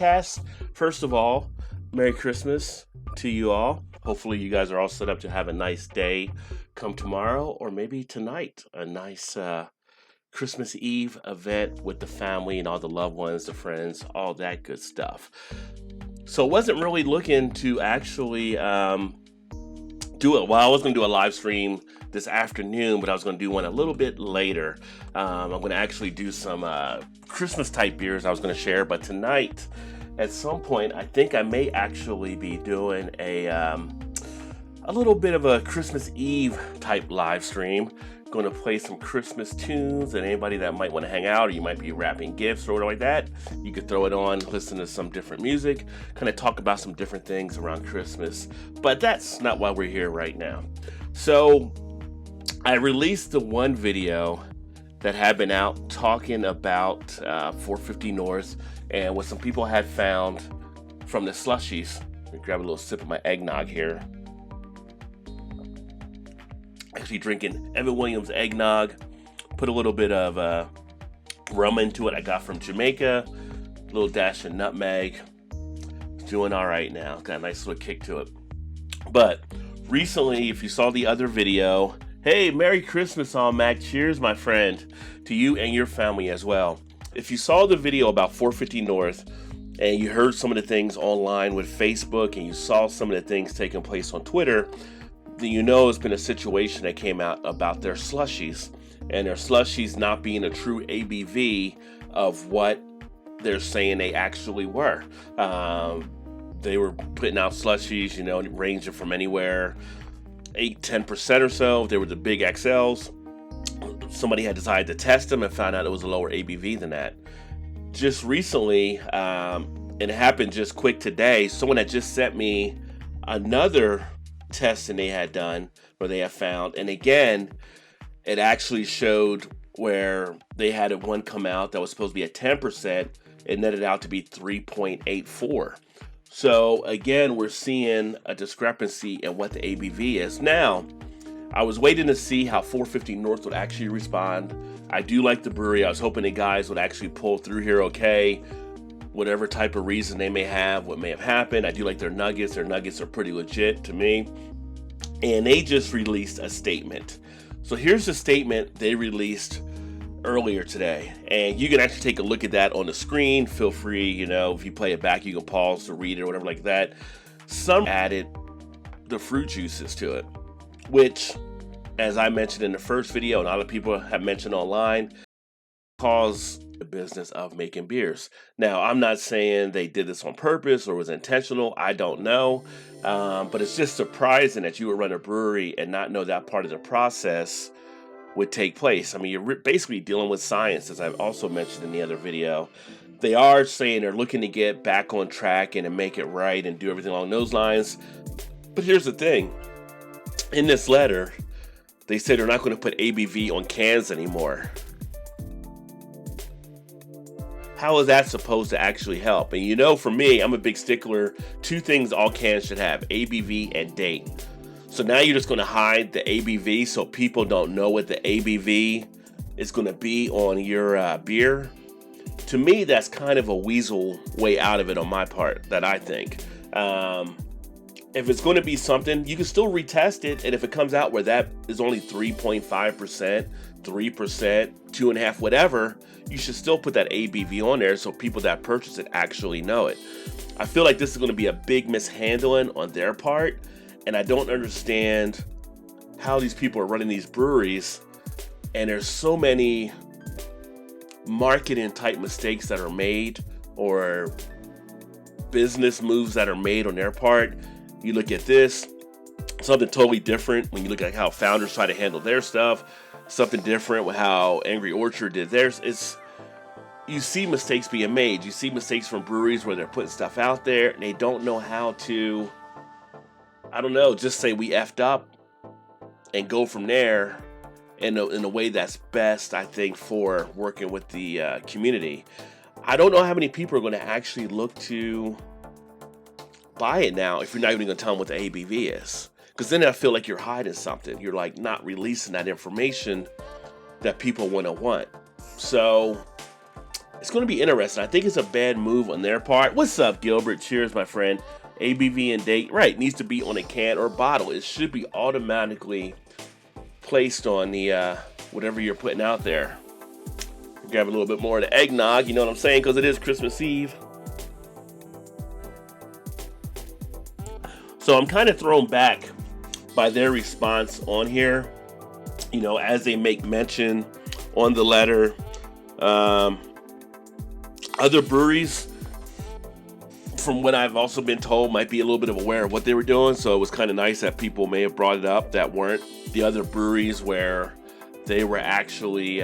Cast. First of all, Merry Christmas to you all. Hopefully, you guys are all set up to have a nice day come tomorrow, or maybe tonight. A nice Christmas Eve event with the family and all the loved ones, the friends, all that good stuff. So, wasn't really looking to actually do it. Well, I was going to do a live stream this afternoon, but I was going to do one a little bit later. I'm going to actually do some Christmas type beers I was going to share, but tonight, at some point, I think I may actually be doing a little bit of a Christmas Eve type live stream. Going to play some Christmas tunes, and anybody that might want to hang out, or you might be wrapping gifts or whatever like that, you could throw it on, listen to some different music, kind of talk about some different things around Christmas. But that's not why we're here right now. So I released the one video that had been out talking about 450 North and what some people had found from the slushies. Let me grab a little sip of my eggnog here. Actually drinking Evan Williams eggnog. Put a little bit of rum into it I got from Jamaica. A little dash of nutmeg. It's doing all right now. Got a nice little kick to it. But recently, if you saw the other video, hey, Merry Christmas all, Mac. Cheers, my friend, to you and your family as well. If you saw the video about 450 North and you heard some of the things online with Facebook and you saw some of the things taking place on Twitter, then you know it's been a situation that came out about their slushies and their slushies not being a true ABV of what they're saying they actually were. They were putting out slushies, ranging from anywhere 8-10% or so. They were the big XLs. Somebody had decided to test them and found out it was a lower ABV than that. Just recently, and it happened just quick today, someone had just sent me another testing they had done where they have found, and again, it actually showed where they had one come out that was supposed to be at 10%. It netted out to be 3.84. So again, we're seeing a discrepancy in what the ABV is. Now, I was waiting to see how 450 North would actually respond. I do like the brewery. I was hoping the guys would actually pull through here okay. Whatever type of reason they may have, what may have happened. I do like their nuggets. Their nuggets are pretty legit to me. And they just released a statement. So here's the statement they released earlier today. And you can actually take a look at that on the screen. Feel free, if you play it back, you can pause to read it or whatever like that. Some added the fruit juices to it, which, as I mentioned in the first video, and a lot of people have mentioned online, cause the business of making beers. Now, I'm not saying they did this on purpose or was intentional. I don't know. But it's just surprising that you would run a brewery and not know that part of the process would take place. I mean, you're basically dealing with science, as I've also mentioned in the other video. They are saying they're looking to get back on track and to make it right and do everything along those lines. But here's the thing. In this letter, they say they're not going to put ABV on cans anymore. How is that supposed to actually help? And for me, I'm a big stickler. Two things all cans should have: ABV and date. So now you're just going to hide the ABV so people don't know what the ABV is going to be on your beer. To me, that's kind of a weasel way out of it on my part, that I think. If it's going to be something, you can still retest it. And if it comes out where that is only 3.5%, 3%, 2.5%, whatever, you should still put that ABV on there so people that purchase it actually know it. I feel like this is going to be a big mishandling on their part. And I don't understand how these people are running these breweries. And there's so many marketing type mistakes that are made, or business moves that are made on their part. You look at this, something totally different when you look at how founders try to handle their stuff, something different with how Angry Orchard did theirs. You see mistakes being made. You see mistakes from breweries where they're putting stuff out there and they don't know how to, just say we effed up and go from there in a way that's best, I think, for working with the community. I don't know how many people are going to actually look to buy it now if you're not even going to tell them what the ABV is. Because then I feel like you're hiding something. You're like not releasing that information that people want. So it's going to be interesting. I think it's a bad move on their part. What's up, Gilbert? Cheers, my friend. ABV and date, right, needs to be on a can or bottle. It should be automatically placed on the whatever you're putting out there. Grab a little bit more of the eggnog, you know what I'm saying, because it is Christmas Eve. So I'm kind of thrown back by their response on here, you know, as they make mention on the letter. Other breweries, from what I've also been told, might be a little bit aware of what they were doing. So it was kind of nice that people may have brought it up that weren't the other breweries where they were actually,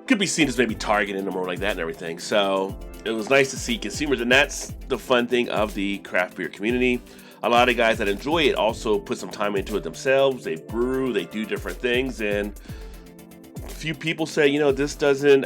could be seen as maybe targeting them or like that and everything. So it was nice to see consumers. And that's the fun thing of the craft beer community. A lot of guys that enjoy it also put some time into it themselves. They brew, they do different things. And a few people say, you know, this doesn't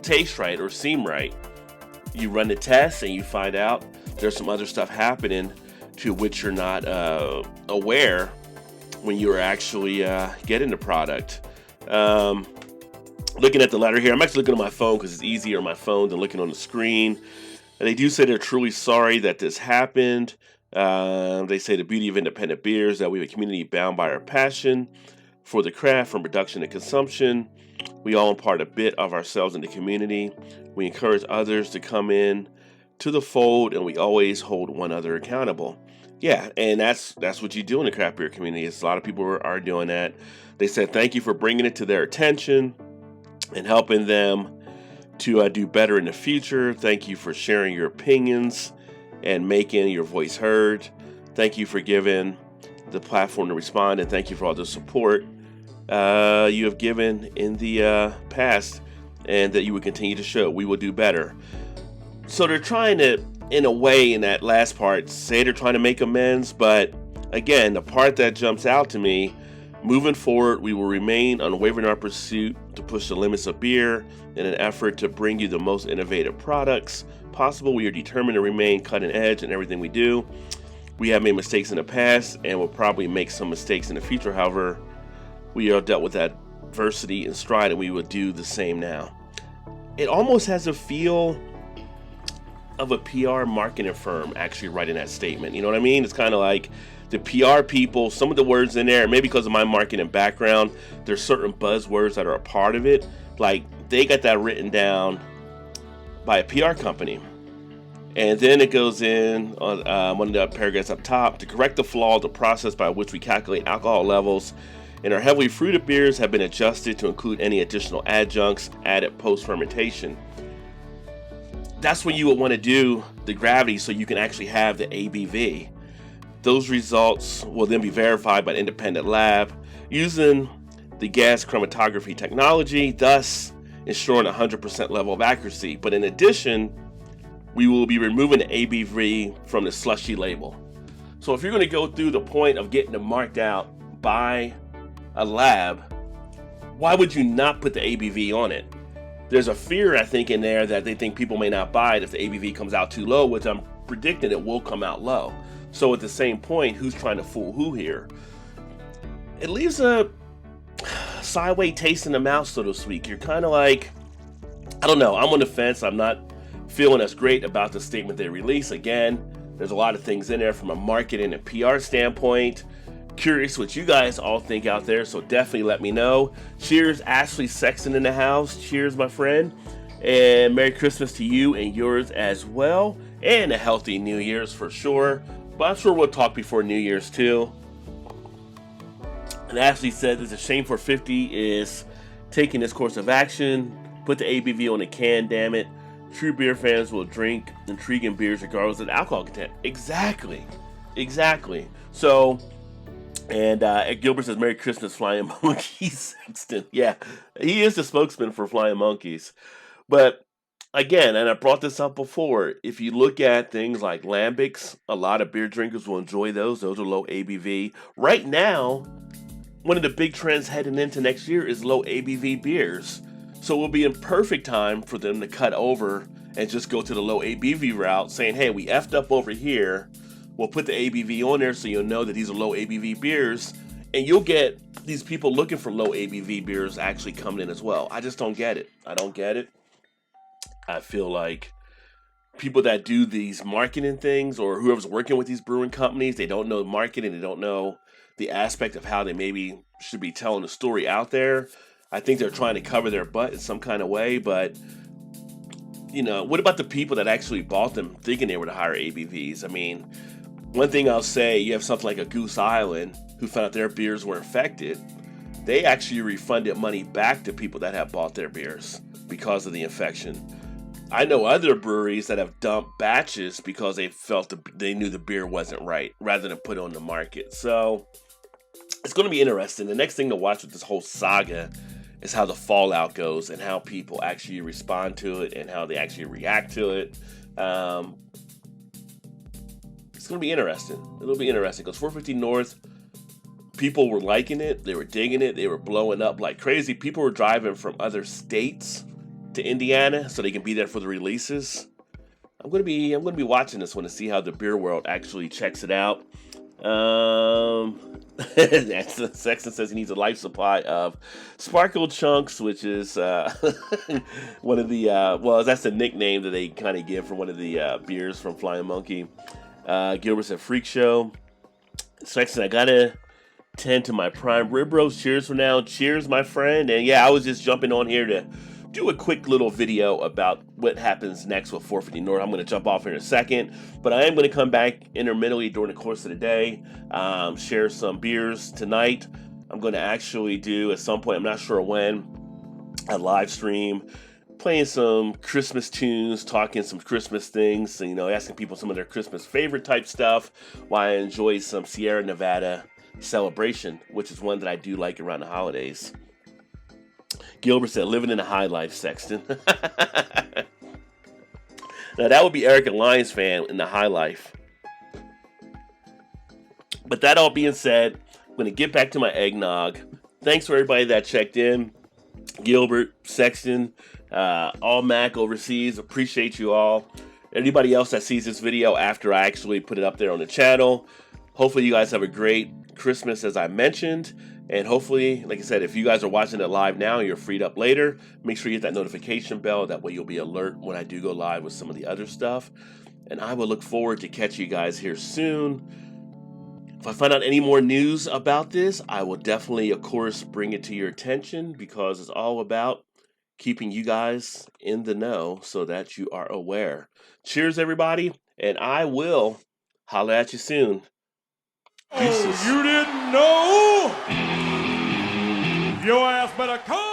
taste right or seem right. You run the test and you find out there's some other stuff happening to which you're not aware when you're actually getting the product. Looking at the letter here, I'm actually looking at my phone because it's easier on my phone than looking on the screen. And they do say they're truly sorry that this happened. They say the beauty of independent beer is that we have a community bound by our passion for the craft, from production to consumption. We all impart a bit of ourselves in the community. We encourage others to come in to the fold, and we always hold one another accountable. Yeah, and that's what you do in the craft beer community. A lot of people are doing that. They said thank you for bringing it to their attention and helping them to do better in the future. Thank you for sharing your opinions and making your voice heard. Thank you for giving the platform to respond, and thank you for all the support you have given in the past, and that you would continue to show. We will do better. So they're trying to, in a way, in that last part, say they're trying to make amends, but again, the part that jumps out to me, moving forward, we will remain unwavering in our pursuit to push the limits of beer in an effort to bring you the most innovative products possible. We are determined to remain cutting edge in everything we do. We have made mistakes in the past and will probably make some mistakes in the future. However, we have dealt with adversity in stride, and we will do the same now. It almost has a feel of a PR marketing firm actually writing that statement. You know what I mean? It's kind of like the PR people, some of the words in there, maybe because of my marketing background, there's certain buzzwords that are a part of it. Like, they got that written down by a PR company. And then it goes in on one of the paragraphs up top: to correct the flaw, the process by which we calculate alcohol levels in our heavily fruited beers have been adjusted to include any additional adjuncts added post-fermentation. That's when you would want to do the gravity so you can actually have the ABV. Those results will then be verified by an independent lab using the gas chromatography technology, thus ensuring 100% level of accuracy. But in addition, we will be removing the ABV from the Slushy label. So if you're going to go through the point of getting it marked out by a lab, why would you not put the ABV on it? There's a fear, I think, in there that they think people may not buy it if the ABV comes out too low, which I'm predicting it will come out low. So at the same point, who's trying to fool who here? It leaves a sideways taste in the mouth, so to speak. You're kind of like, I don't know, I'm on the fence. I'm not feeling as great about the statement they released. Again, there's a lot of things in there from a marketing and PR standpoint. Curious what you guys all think out there, so definitely let me know. Cheers, Ashley Sexton in the house. Cheers, my friend. And Merry Christmas to you and yours as well. And a healthy New Year's for sure. But I'm sure we'll talk before New Year's too. And Ashley said it's a shame for 50 is taking this course of action. Put the ABV on the can, damn it. True beer fans will drink intriguing beers regardless of alcohol content. Exactly. So, and Gilbert says, Merry Christmas, Flying Monkeys. Sexton. Yeah, he is the spokesman for Flying Monkeys. But again, and I brought this up before, if you look at things like lambics, a lot of beer drinkers will enjoy those. Those are low ABV. Right now, one of the big trends heading into next year is low ABV beers. So it will be in perfect time for them to cut over and just go to the low ABV route, saying, hey, we effed up over here. We'll put the ABV on there so you'll know that these are low ABV beers. And you'll get these people looking for low ABV beers actually coming in as well. I just don't get it. I don't get it. I feel like people that do these marketing things, or whoever's working with these brewing companies, they don't know marketing. They don't know the aspect of how they maybe should be telling the story out there. I think they're trying to cover their butt in some kind of way, but what about the people that actually bought them thinking they were the higher ABVs? I mean, one thing I'll say, you have something like a Goose Island who found out their beers were infected. They actually refunded money back to people that have bought their beers because of the infection. I know other breweries that have dumped batches because they felt they knew the beer wasn't right, rather than put it on the market. So it's going to be interesting. The next thing to watch with this whole saga is how the fallout goes and how people actually respond to it and how they actually react to it. It's going to be interesting. It'll be interesting because 450 North, people were liking it. They were digging it. They were blowing up like crazy. People were driving from other states to Indiana so they can be there for the releases. I'm going to be watching this one to see how the beer world actually checks it out. Sexton says he needs a life supply of Sparkle Chunks, which is one of the that's the nickname that they kind of give for one of the beers from Flying Monkey. Gilbert said Freak Show. Sexton, I gotta tend to my prime rib roast. Cheers for now. Cheers, my friend. And yeah, I was just jumping on here to do a quick little video about what happens next with 450 North. I'm going to jump off here in a second, but I am going to come back intermittently during the course of the day, share some beers tonight. I'm going to actually do at some point, I'm not sure when, a live stream playing some Christmas tunes, talking some Christmas things, asking people some of their Christmas favorite type stuff while I enjoy some Sierra Nevada celebration, which is one that I do like around the holidays. Gilbert said, living in a high life, Sexton. Now, that would be Eric, a Lions fan in the high life. But that all being said, I'm going to get back to my eggnog. Thanks for everybody that checked in. Gilbert, Sexton, all Mac overseas. Appreciate you all. Anybody else that sees this video after I actually put it up there on the channel, hopefully you guys have a great Christmas as I mentioned. And hopefully, like I said, if you guys are watching it live now and you're freed up later, make sure you hit that notification bell. That way you'll be alert when I do go live with some of the other stuff. And I will look forward to catching you guys here soon. If I find out any more news about this, I will definitely, of course, bring it to your attention because it's all about keeping you guys in the know so that you are aware. Cheers, everybody, and I will holler at you soon. Deuces. You didn't know? Your ass better come.